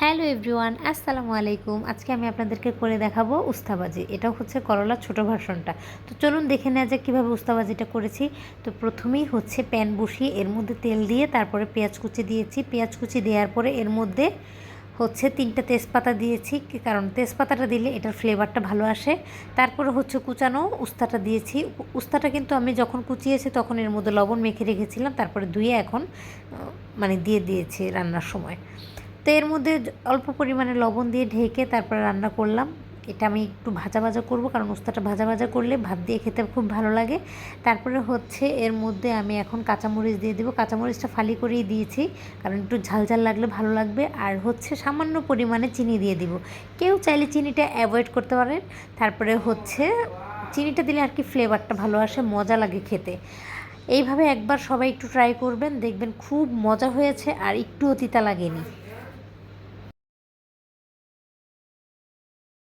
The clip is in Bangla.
হ্যালো এভরিওয়ান, আসসালামু আলাইকুম। আজকে আমি আপনাদেরকে করে দেখাবো উস্তাবাজি। এটা হচ্ছে করলার ছোট ভার্সনটা। তো চলুন দেখে নেওয়া যাক কীভাবে উস্তাবাজিটা করেছি। তো প্রথমেই হচ্ছে প্যান বসিয়ে এর মধ্যে তেল দিয়ে তারপরে পেঁয়াজ কুচি দিয়েছি। পেঁয়াজ কুচি দেওয়ার পরে এর মধ্যে হচ্ছে 3টা তেজপাতা দিয়েছি, কারণ তেজপাতাটা দিলে এটার ফ্লেভারটা ভালো আসে। তারপরে হচ্ছে কুচানো উস্তাটা দিয়েছি। উস্তাটা কিন্তু আমি যখন কুচিয়েছি তখন এর মধ্যে লবণ মেখে রেখেছিলাম, তারপরে ধুয়ে এখন দিয়ে দিয়েছি রান্নার সময়। তো এর মধ্যে অল্প পরিমাণে লবণ দিয়ে ঢেকে তারপরে রান্না করলাম। এটা আমি একটু ভাজা ভাজা করব, কারণ উস্তাটা ভাজা ভাজা করলে ভাত দিয়ে খেতে খুব ভালো লাগে। তারপরে হচ্ছে এর মধ্যে আমি এখন কাঁচামরিচ দিয়ে দেবো। কাঁচামরিচটা ফালি করেই দিয়েছি, কারণ একটু ঝাল ঝাল লাগলে ভালো লাগবে। আর হচ্ছে সামান্য পরিমাণে চিনি দিয়ে দিব। কেউ চাইলে চিনিটা অ্যাভয়েড করতে পারেন। তারপরে হচ্ছে চিনিটা দিলে আর কি ফ্লেভারটা ভালো আসে, মজা লাগে খেতে। এইভাবে একবার সবাই একটু ট্রাই করবেন, দেখবেন খুব মজা হয়েছে আর একটুও তিতা লাগেনি।